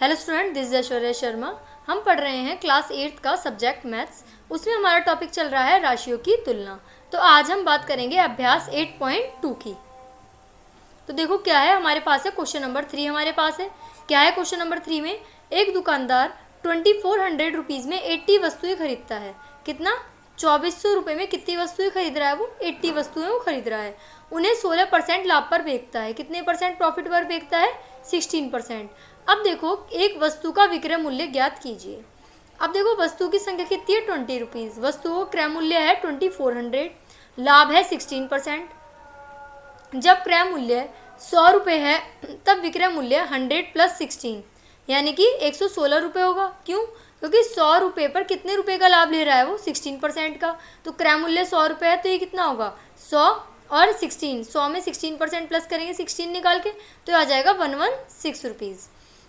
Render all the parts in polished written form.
Hello student, this is Aishwarya Sharma. हम पढ़ रहे हैं क्लास 8th का सब्जेक्ट मैथ्स। उसमें हमारा टॉपिक चल रहा है राशियों की तुलना। तो आज हम बात करेंगे अभ्यास 8.2 की। तो देखो क्या है हमारे पास है, क्वेश्चन नंबर 3 हमारे पास है। क्या है क्वेश्चन नंबर 3 में? एक दुकानदार 2400 रुपीज़ में 80 वस्तुएं खरीदता है। कितना? 2400 रुपये में कितनी वस्तुएं खरीद रहा है वो? 80 वस्तुएं वो खरीद रहा है। उन्हें 16% लाभ पर बेचता है। कितने परसेंट प्रॉफिट पर बेचता है? 16%। अब देखो एक वस्तु का विक्रय मूल्य ज्ञात कीजिए। अब देखो वस्तु की संख्या कितनी है? 20 रुपीज़। वस्तु का क्रय मूल्य है 2400, लाभ है 16%। जब क्रय मूल्य 100 रुपये है तब विक्रय मूल्य 100 + 16 यानी कि 116 रुपये होगा। क्यों? क्योंकि 100 रुपये पर कितने रुपये का लाभ ले रहा है वो? 16% का। तो क्रय मूल्य 100 रुपये है तो ये कितना होगा? 100 और 16, 100 में 16% प्लस करेंगे 16 निकाल के तो आ जाएगा 116 रुपीज़।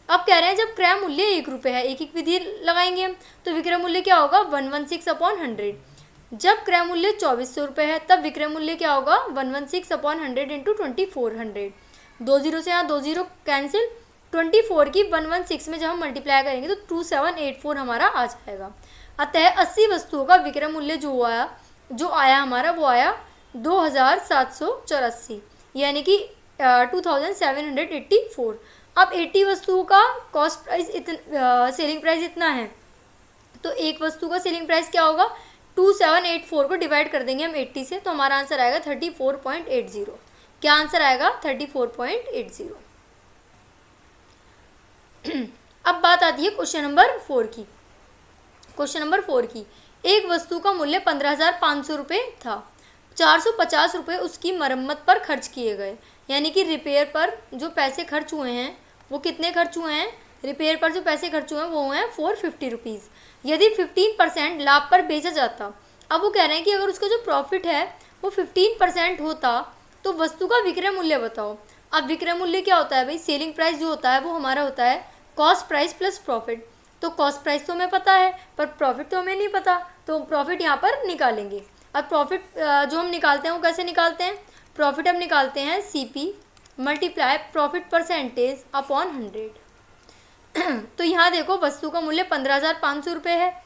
अब कह रहे हैं जब क्रय मूल्य 1 रुपये है, एक एक विधि लगाएंगे हम, तो विक्रय मूल्य क्या होगा? 116/100। जब क्रय मूल्य 2400 रुपये है तब विक्रय मूल्य क्या होगा? 116/100 × 2400। 2 जीरो से यहाँ 2 जीरो कैंसिल। 24 की 116 में जब हम मल्टीप्लाई करेंगे तो 2784 हमारा आ जाएगा। अतः 80 वस्तुओं का विक्रय मूल्य जो आया हमारा वो आया 2784 यानी कि 2784। अब 80 वस्तुओं का कॉस्ट प्राइस सेलिंग प्राइस इतना है, तो एक वस्तु का सेलिंग प्राइस क्या होगा? 2784 को डिवाइड कर देंगे हम 80 से तो हमारा आंसर आएगा 34.80। क्या आंसर आएगा? 34.80। अब बात आती है क्वेश्चन नंबर 4 की। क्वेश्चन नंबर 4 की, एक वस्तु का मूल्य 15,500 रुपये था। 450 रुपये उसकी मरम्मत पर खर्च किए गए, यानी कि रिपेयर पर जो पैसे खर्च हुए हैं वो कितने खर्च हुए हैं? रिपेयर पर जो पैसे खर्च हुए हैं वो हैं 450 रुपीज़। यदि 15% लाभ पर बेचा जाता, अब वो कह रहे हैं कि अगर उसका जो प्रॉफिट है वो 15% होता तो वस्तु का विक्रय मूल्य बताओ। अब विक्रय मूल्य क्या होता है भाई? सेलिंग प्राइस जो होता है वो हमारा होता है कॉस्ट प्राइस प्लस प्रॉफिट। तो कॉस्ट प्राइस तो हमें पता है पर प्रॉफिट तो हमें नहीं पता, तो प्रॉफिट यहाँ पर निकालेंगे। अब प्रॉफिट जो हम निकालते हैं वो कैसे निकालते हैं? प्रॉफिट हम निकालते हैं CP multiply profit percentage upon 100। तो यहाँ देखो वस्तु का मूल्य 15,500 रुपये है।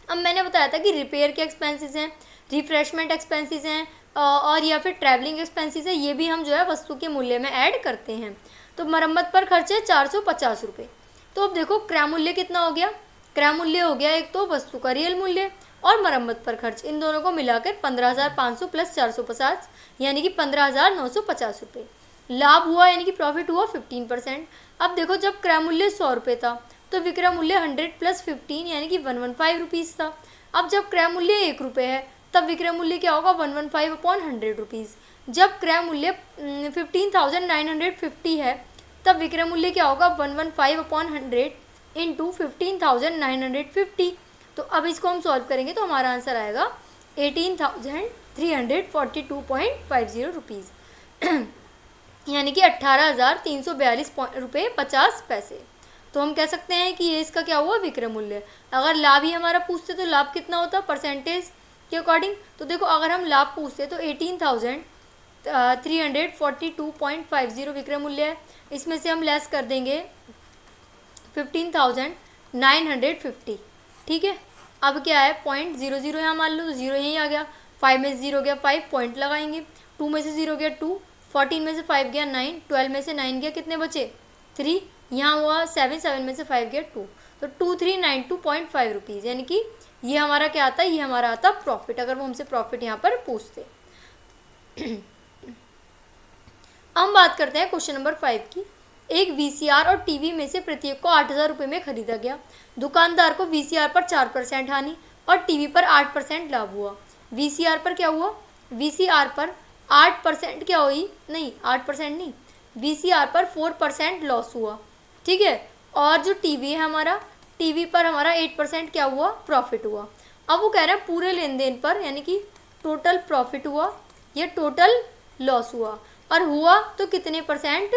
अब मैंने बताया था कि रिपेयर के एक्सपेंसेस हैं, रिफ्रेशमेंट एक्सपेंसेस हैं और या फिर ट्रैवलिंग एक्सपेंसेस है, ये भी हम जो है वस्तु के मूल्य में ऐड करते हैं। तो मरम्मत पर खर्च है 450 रुपये। तो अब देखो क्रय मूल्य कितना हो गया? क्रय मूल्य हो गया एक तो वस्तु का रियल मूल्य और मरम्मत पर खर्च, इन दोनों को मिलाकर 15,500 + 450 यानी कि 15,950 रुपये। लाभ हुआ यानी कि प्रॉफिट हुआ 15%। अब देखो जब क्रय मूल्य 100 रुपये था तो विक्रय मूल्य 100 + 15 यानी कि 115 रुपीज़ था। अब जब क्रय मूल्य 1 रुपये है तब विक्रय मूल्य क्या होगा? 115/100 रुपीज़। जब क्रय मूल्य 15,950 है तब विक्रय मूल्य क्या होगा? 115/100 × 15,950। तो अब इसको हम सॉल्व करेंगे तो हमारा आंसर आएगा 18,342.50 रुपीज़ यानी कि 18,342 रुपये 50 पैसे। तो हम कह सकते हैं कि ये इसका क्या हुआ? विक्रय मूल्य। अगर लाभ ही हमारा पूछते तो लाभ कितना होता परसेंटेज के अकॉर्डिंग? तो देखो अगर हम लाभ पूछते तो 18,342.50 विक्रय मूल्य है, इसमें से हम लेस कर देंगे 15,950। ठीक है, अब क्या है? 0.00 यहाँ मान लो तो 0 यहीं आ गया, 5 में से 0 गया 5, पॉइंट लगाएंगे। 2 में से 0 गया 2, 14 में से 5 गया 9, 12 में से 9 गया, कितने बचे? 3, यहाँ हुआ 7, 7 में से 5 गया 2, तो 2392.5 रुपीज़ यानी कि ये हमारा क्या आता है? ये हमारा आता प्रॉफिट, अगर वो हमसे प्रॉफिट यहाँ पर पूछते। हम बात करते हैं क्वेश्चन नंबर 5 की। एक VCR और टीवी में से प्रत्येक को 8,000 रुपये में खरीदा गया। दुकानदार को VCR पर 4% हानि और टीवी पर 8% लाभ हुआ। VCR पर क्या हुआ? VCR पर 8% क्या हुई? नहीं 8% नहीं, VCR पर 4% लॉस हुआ। ठीक है, और जो टीवी है हमारा, टीवी पर हमारा 8% क्या हुआ? प्रॉफिट हुआ। अब वो कह रहे हैं पूरे लेन देन पर यानी कि टोटल प्रॉफिट हुआ या टोटल लॉस हुआ, और हुआ तो कितने %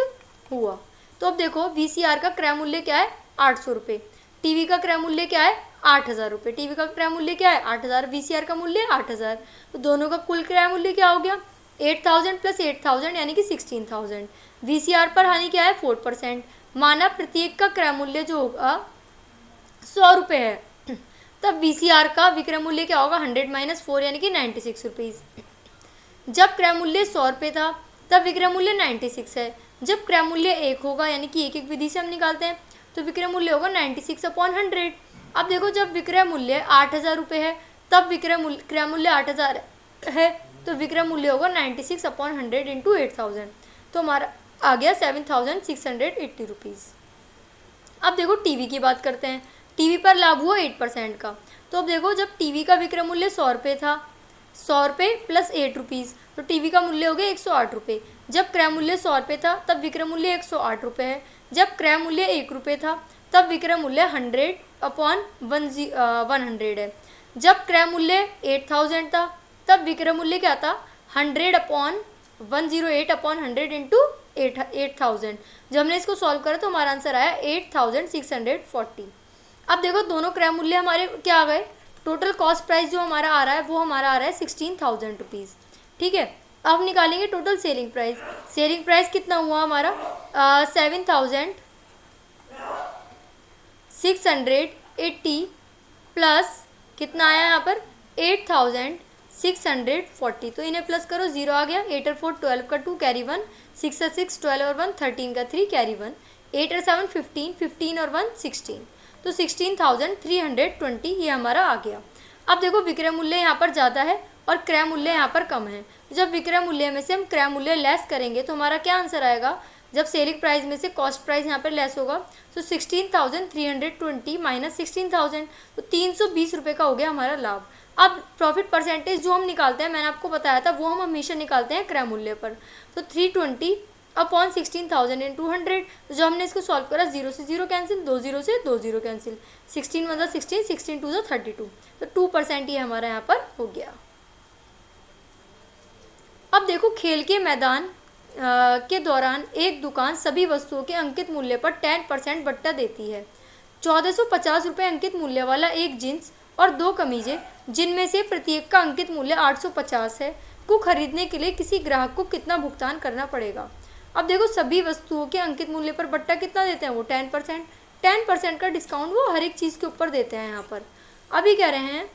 हुआ? तो अब देखो VCR का क्रय मूल्य क्या है? 800 रुपये। टीवी का क्रय मूल्य क्या है? 8,000 रुपये। टीवी का क्रय मूल्य क्या है? 8,000। VCR का मूल्य 8,000। तो दोनों का कुल क्रय मूल्य क्या हो गया? 8,000 + 8,000 यानी कि 16,000। VCR पर हानि क्या है 4%। माना प्रत्येक का क्रय मूल्य जो होगा 100 रुपये है, तब VCR का विक्रय मूल्य क्या होगा 100 माइनस 4 यानी कि 96 रुपीज़। जब क्रय मूल्य 100 रुपये था तब विक्रय मूल्य 96 है। जब क्रय मूल्य 1 होगा यानी कि एक एक विधि से हम निकालते हैं तो विक्रय मूल्य होगा 96 अपॉन 100। अब देखो जब विक्रय मूल्य 8000 रुपये है तब क्रय मूल्य 8000 है तो विक्रय मूल्य होगा 96 अपॉन 100 इंटू 8000, तो हमारा आ गया 7680 रुपीज़। अब देखो टीवी की बात करते हैं। टीवी पर लाभ हुआ 8% का। तो अब देखो जब टीवी का विक्रय मूल्य 100 रुपये था, 100 रुपये प्लस 8 रुपीज़, तो टीवी का मूल्य हो गया 108 रुपये। जब क्रय मूल्य 100 रुपये था तब विक्रय मूल्य 108 रुपये है। जब क्रय मूल्य 1 रुपये था तब विक्रय मूल्य 100 अपॉन 100 है। जब क्रय मूल्य 8000 था तब विक्रय मूल्य क्या था 100 अपॉन 108 अपॉन 100 इंटू 8000। जब हमने इसको सॉल्व करा तो हमारा आंसर आया 8640। अब देखो दोनों क्रय मूल्य हमारे क्या आ गए, टोटल कॉस्ट प्राइस जो हमारा आ रहा है वो हमारा आ रहा है 16000 रुपीज़। ठीक है, अब निकालेंगे total selling price. Selling price कितना हुआ हमारा 7680 प्लस कितना आया यहाँ पर 8640। तो इन्हें प्लस करो, 0 आ गया। 8 और 4 12 का 2 कैरी 1, 6 और 6 12 और 1 13 का 3 कैरी 1, 8 और 7 15, 15 और 1 16, तो 16320 ये हमारा आ गया। अब देखो विक्रय मूल्य यहाँ पर ज़्यादा है और क्रय मूल्य यहाँ पर कम है। जब विक्रय मूल्य में से हम क्रय मूल्य लेस करेंगे तो हमारा क्या आंसर आएगा, जब सेलिंग प्राइस में से कॉस्ट प्राइस यहाँ पर लेस होगा तो 16320 माइनस 16000, तो 320 रुपये का हो गया हमारा लाभ। अब प्रॉफिट परसेंटेज जो हम निकालते हैं, मैंने आपको बताया था, वो हम हमेशा निकालते हैं क्रय मूल्य पर। तो 320 अपॉन 16000 इंटू 100, तो जब हमने इसको सॉल्व करा 0 से 0 कैंसिल, 2 0 से 2 0 कैंसिल, 16 1 16, 16 2 32, तो 2% ये हमारा यहाँ पर हो गया। अब देखो खेल के मैदान के दौरान एक दुकान सभी वस्तुओं के अंकित मूल्य पर 10% बट्टा देती है। 1450 रुपये अंकित मूल्य वाला एक जींस और 2 कमीजें, जिनमें से प्रत्येक का अंकित मूल्य 850 है, को खरीदने के लिए किसी ग्राहक को कितना भुगतान करना पड़ेगा। अब देखो सभी वस्तुओं के अंकित मूल्य पर बट्टा कितना देते हैं, वो 10%। 10% का डिस्काउंट वो हर एक चीज़ के ऊपर देते हैं यहाँ पर। अभी कह रहे हैं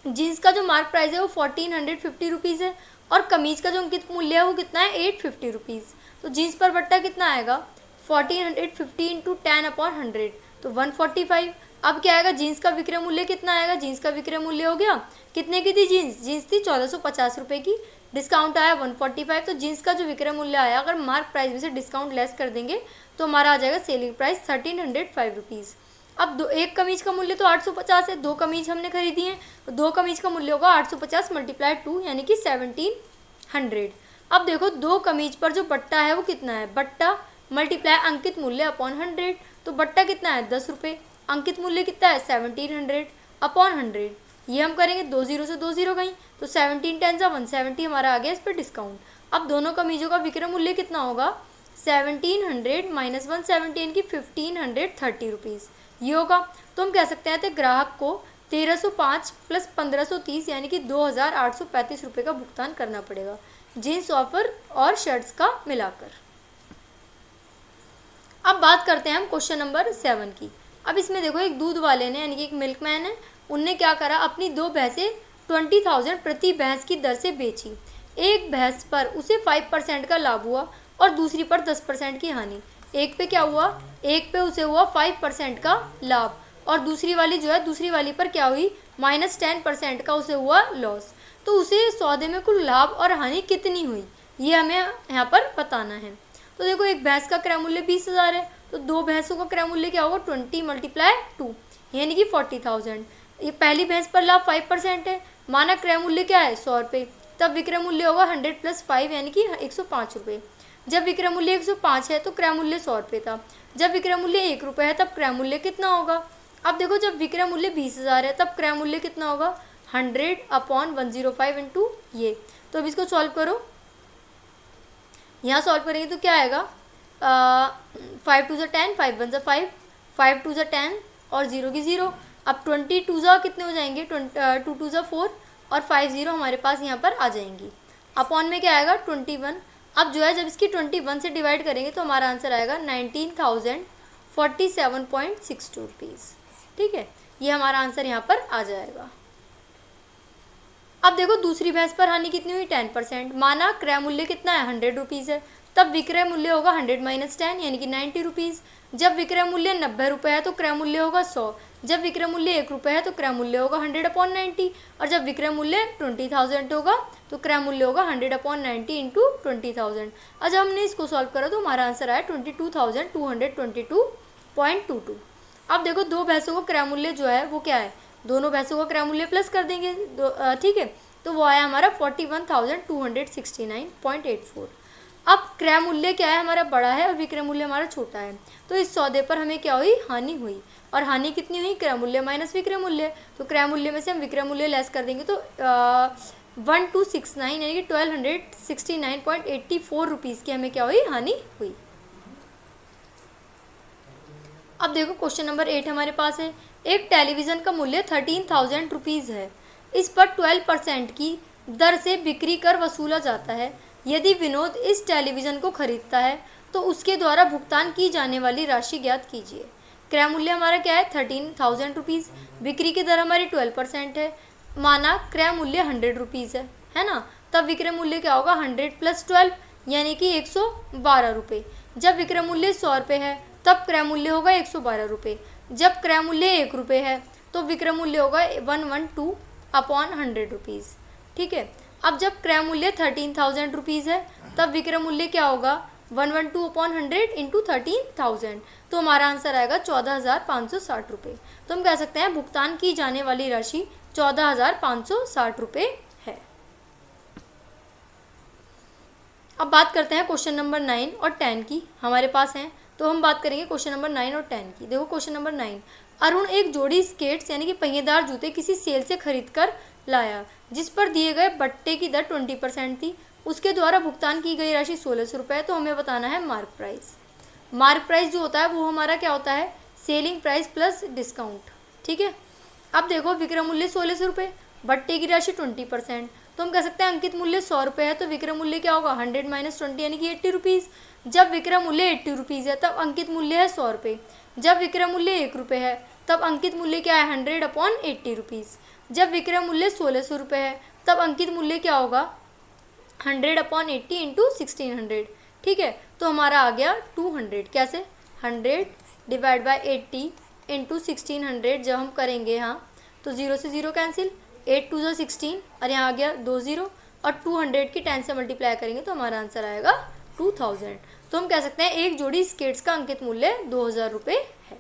जीन्स का जो मार्क प्राइस है वो 1450 रुपीज़ है और कमीज का जो अंकित मूल्य है वो कितना है 850 रुपीज़। तो जीन्स पर बट्टा कितना आएगा 1450 इंटू 10 अपॉन 100, तो 145। अब क्या आएगा, जीन्स का विक्रय मूल्य कितना आएगा, जीन्स का विक्रय मूल्य हो गया, कितने की थी जीन्स, जीन्स थी 1450 रुपये की, डिस्काउंट आया 145, तो जीन्स का जो विक्रय मूल्य आया अगर मार्क प्राइस में से डिस्काउंट लेस कर देंगे तो हमारा आ जाएगा सेलिंग प्राइस 1305 रुपीज़। अब एक कमीज का मूल्य तो 850 है, 2 कमीज हमने खरीदी हैं तो 2 कमीज का मूल्य होगा 850 मल्टीप्लाई 2 यानी कि 1700। अब देखो 2 कमीज पर जो बट्टा है वो कितना है, बट्टा मल्टीप्लाई अंकित मूल्य अपॉन 100, तो बट्टा कितना है 10 रुपये, अंकित मूल्य कितना है 1700 अपॉन 100, ये हम करेंगे 2 0 से 2 0 गई, तो 17 10 170 हमारा आ गया इस पर डिस्काउंट। अब दोनों कमीजों का विक्रय मूल्य कितना होगा 1700 माइनस 170 की 1530 रुपीज़ ये होगा। तो हम कह सकते हैं तो ग्राहक को 1305 प्लस 1530 यानी कि 2835 रुपये का भुगतान करना पड़ेगा जीन्स ऑफर और शर्ट्स का मिलाकर। अब बात करते हैं हम क्वेश्चन नंबर 7 की। अब इसमें देखो एक दूध वाले ने यानी कि एक मिल्कमैन है, उनने क्या करा, अपनी 2 भैंसें 20,000 प्रति भैंस की दर से बेची। एक भैंस पर उसे 5% का लाभ हुआ और दूसरी पर 10% की हानि। एक पे क्या हुआ, एक पे उसे हुआ 5% का लाभ और दूसरी वाली जो है दूसरी वाली पर क्या हुई -10% का उसे हुआ लॉस। तो उसे सौदे में कुल लाभ और हानि कितनी हुई ये हमें यहाँ पर बताना है। तो देखो एक भैंस का क्रय मूल्य 20,000 है, तो 2 भैंसों का क्रय मूल्य क्या होगा 20 × 2 यानी कि 40,000। ये पहली भैंस पर लाभ 5% है, माना क्रय मूल्य क्या है 100 रुपये, तब विक्रय मूल्य होगा 100 + 5 यानी कि 105 रुपये। जब विक्रय मूल्य 105 है तो क्रय मूल्य 100 रुपये था। जब विक्रय मूल्य 1 रुपये है तब क्रय मूल्य कितना होगा। अब देखो जब विक्रय मूल्य 20,000 है तब क्रय मूल्य कितना होगा 100 अपॉन 105 इंटू ये। तो अब इसको सॉल्व करो, यहाँ सॉल्व करेंगे तो क्या आएगा 5 2 10, 5 1 5, 5 2 10 और 0 की 0। अब 22 कितने हो जाएंगे 2 2 4 और 5 0 हमारे पास यहाँ पर आ जाएंगी। अपॉन में क्या आएगा 21। अब जो है जब इसकी 21 से डिवाइड करेंगे तो हमारा आंसर आएगा 19,047.62 रुपीज़। ठीक है, ये हमारा आंसर यहाँ पर आ जाएगा। अब देखो दूसरी भैंस पर हानि कितनी हुई 10%। माना क्रय मूल्य कितना है 100 रुपीज़ है, तब विक्रय मूल्य होगा 100 माइनस 10 यानी कि 90 रुपीज़। जब विक्रय मूल्य 90 रुपये है तो क्रय मूल्य होगा 100। जब विक्रय मूल्य 1 रुपये है तो क्रय मूल्य होगा 100/90। और जब विक्रय मूल्य 20,000 होगा तो क्रय मूल्य होगा 100/90 इंटू 20,000। और जब हमने इसको सॉल्व करा तो हमारा आंसर आया 22,222.22। अब देखो दो भैंसों को क्रय मूल्य जो है वो क्या है, दोनों भैंसों का क्रय मूल्य प्लस कर देंगे, ठीक है, तो वो आया हमारा 41,269.84। अब क्रय मूल्य क्या है हमारा बड़ा है और विक्रय मूल्य हमारा छोटा है, तो इस सौदे पर हमें क्या हुई, हानि हुई। और हानि कितनी हुई, क्रय मूल्य माइनस विक्रय मूल्य। तो क्रय मूल्य में से हम विक्रय मूल्य लेस कर देंगे तो 1269 यानी कि 1269.84 रुपीज़ की हमें क्या हुई, हानि हुई। अब देखो क्वेश्चन नंबर 8 हमारे पास है। एक टेलीविज़न का मूल्य 13,000 रुपीज़ है। इस पर 12% की दर से बिक्री कर वसूला जाता है। यदि विनोद इस टेलीविज़न को खरीदता है तो उसके द्वारा भुगतान की जाने वाली राशि ज्ञात कीजिए। क्रय मूल्य हमारा क्या है 13,000 रुपीज़, बिक्री की दर हमारी 12% है। माना क्रय मूल्य 100 रुपीज़ है ना, तब विक्रय मूल्य क्या होगा 100 + 12 यानी कि 112 रुपये। जब विक्रय मूल्य 100 रुपये है तब क्रय मूल्य होगा 112 रुपये। जब क्रय मूल्य 1 रुपये है तो विक्रय मूल्य होगा 112/100 रुपीज़। ठीक है, अब जब क्रय मूल्य 13,000 रुपीज़ है तब विक्रय मूल्य क्या होगा 112/100 इंटू 13,000, तो हमारा आंसर आएगा 14,560 रुपये। तो हम कह सकते हैं भुगतान की जाने वाली राशि 14,560 रुपये है। अब बात करते हैं क्वेश्चन नंबर 9 और 10 की, हमारे पास हैं, तो हम बात करेंगे क्वेश्चन नंबर 9 और 10 की। देखो क्वेश्चन नंबर 9, अरुण एक जोड़ी स्केट्स यानी कि पहिएदार जूते किसी सेल से खरीद कर लाया, जिस पर दिए गए बट्टे की दर 20% थी। उसके द्वारा भुगतान की गई राशि 1,600 रुपये। तो हमें बताना है मार्क प्राइस। मार्क प्राइस जो होता है वो हमारा क्या होता है, सेलिंग प्राइस प्लस डिस्काउंट। ठीक है, अब देखो विक्रय मूल्य 1,600 रुपये, बट्टे की राशि 20%, तो हम कह सकते हैं अंकित मूल्य 100 रुपये है तो विक्रय मूल्य क्या होगा 100 - 20 यानी कि 80 रुपीज़। जब विक्रय मूल्य 80 रुपीज़ है तब अंकित मूल्य है 100 रुपये। जब विक्रय मूल्य 1 रुपये है तब अंकित मूल्य क्या है 100/80 रुपीज़। जब विक्रय मूल्य 1,600 रुपये है तब अंकित मूल्य क्या होगा 100/80 इंटू 1600। ठीक है, तो हमारा आ गया 200। कैसे, 100 / 80 इंटू 1600 जब हम करेंगे यहाँ तो 0 से 0 कैंसिल, 8 × 2 = 16 और यहाँ आ गया 2 0 और 200 की 10 से मल्टीप्लाई करेंगे तो हमारा आंसर आएगा 2000। तो हम कह सकते हैं एक जोड़ी स्केट्स का अंकित मूल्य 2000 रुपये है।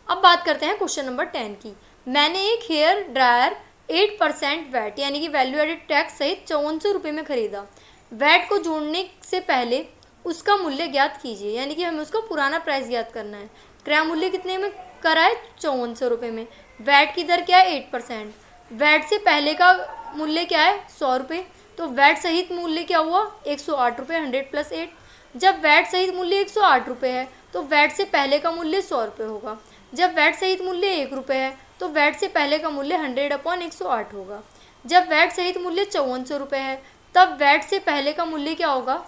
अब बात करते हैं क्वेश्चन नंबर 10 की। मैंने एक हेयर ड्रायर 8% वैट यानी कि वैल्यू एडेड टैक्स सहित 5400 रुपये में खरीदा। वैट को जोड़ने से पहले उसका मूल्य ज्ञात कीजिए, यानी कि हमें उसका पुराना प्राइस ज्ञात करना है। क्रय मूल्य कितने में करा है 5400 रुपये में। वैट की दर क्या है 8%। वैट से पहले का मूल्य क्या है 100 रुपये, तो वैट सहित मूल्य क्या हुआ 108 रुपये, 100 + 8। जब वैट सहित मूल्य 108 रुपये है तो वैट से पहले का मूल्य 100 रुपये होगा। जब वैट सहित मूल्य 1 रुपये है तो वैट से पहले का मूल्य 100/108 होगा। जब वैट सहित मूल्य 5400 रुपये है तब वैट से पहले का मूल्य क्या होगा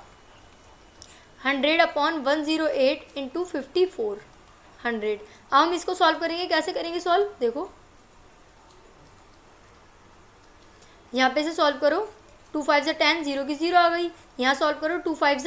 100/108 इंटू 5400। अब हम इसको सॉल्व करेंगे, कैसे करेंगे सॉल्व, देखो यहाँ पे से सॉल्व करो, 2 5 = 10, 0 की 0 आ गई। यहाँ सॉल्व करो 2 5 =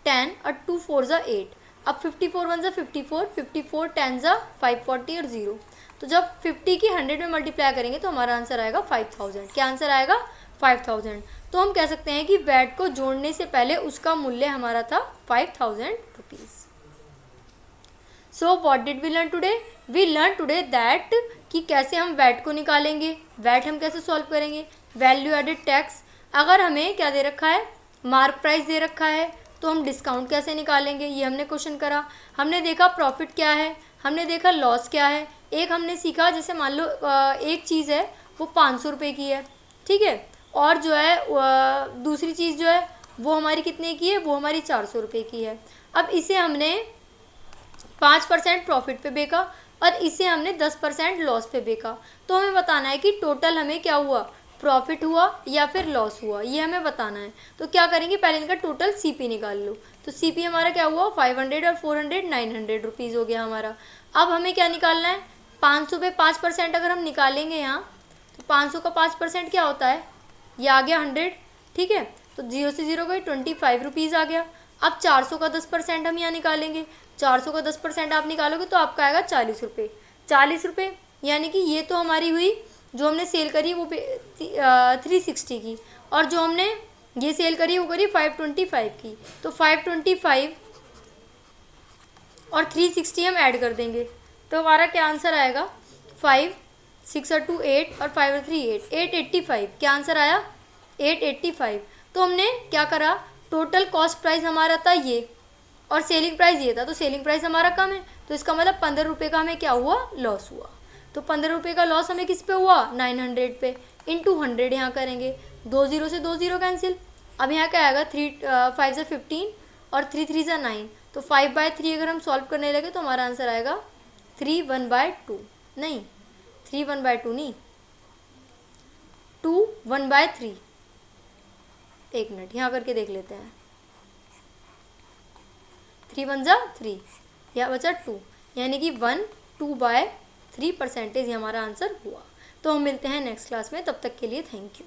10 और 2 4 = 8। अब 54 1 = 54, 54 10 = 540 और 0। तो जब 50 की 100 में मल्टीप्लाई करेंगे तो हमारा आंसर आएगा 5000। क्या आंसर आएगा 5000। तो हम कह सकते हैं कि वैट को जोड़ने से पहले उसका मूल्य हमारा था 5000 rupees. So what did we learn today, we learn today that कि कैसे हम वैट को निकालेंगे। वैट हम कैसे सॉल्व करेंगे, वैल्यू एडेड टैक्स। अगर हमें क्या दे रखा है मार्क प्राइस दे रखा है तो हम डिस्काउंट कैसे निकालेंगे, ये हमने क्वेश्चन करा। हमने देखा प्रॉफिट क्या है, हमने देखा लॉस क्या है। एक हमने सीखा जैसे मान लो एक चीज़ है वो 500 रुपये की है, ठीक है, और जो है दूसरी चीज़ जो है वो हमारी कितने की है, वो हमारी 400 रुपये की है। अब इसे हमने 5% प्रॉफिट पे बेचा और इसे हमने 10% लॉस पे बेचा। तो हमें बताना है कि टोटल हमें क्या हुआ प्रॉफिट हुआ या फिर लॉस हुआ, ये हमें बताना है। तो क्या करेंगे, पहले इनका टोटल सीपी निकाल लो। तो सीपी हमारा क्या हुआ, 500 और 400 900 रुपीज़ हो गया हमारा। अब हमें क्या निकालना है, 500 पे 5% अगर हम निकालेंगे यहाँ, तो 500 का 5% क्या होता है, ये आ गया 100, ठीक है। तो 0 से 0 गई, 25 रुपीज़ आ गया। अब 400 का 10% हम यहाँ निकालेंगे, 400 का 10% आप निकालोगे तो आपका आएगा 40 रुपये। 40 रुपये यानी कि ये तो हमारी हुई जो हमने सेल करी वो 360 की, और जो हमने ये सेल करी वो करी 525 की। तो 525 और 360 हम ऐड कर देंगे, तो हमारा क्या आंसर आएगा, 5 6 और 2 8 और 5 और 3 8, 885। क्या आंसर आया, 885। तो हमने क्या करा, टोटल कॉस्ट प्राइस हमारा था ये और सेलिंग प्राइस ये था, तो सेलिंग प्राइस हमारा कम है, तो इसका मतलब 15 रुपये का हमें क्या हुआ, लॉस हुआ। तो 15 रुपये का लॉस हमें किस पे हुआ, 900 पे, इंटू 100 यहाँ करेंगे, 2 0 से 2 0 कैंसिल। अब यहाँ क्या आएगा, 5 से 15 और 3 3 से 9, तो 5/3 अगर हम सॉल्व करने लगे तो हमारा आंसर आएगा 3 1/2, नहीं 3 1/2 नहीं, 2 1/3। एक मिनट यहाँ करके देख लेते हैं, 3 1 जा 3, या बचा 2, यानी कि 1 2/3% हमारा आंसर हुआ। तो हम मिलते हैं नेक्स्ट क्लास में, तब तक के लिए थैंक यू।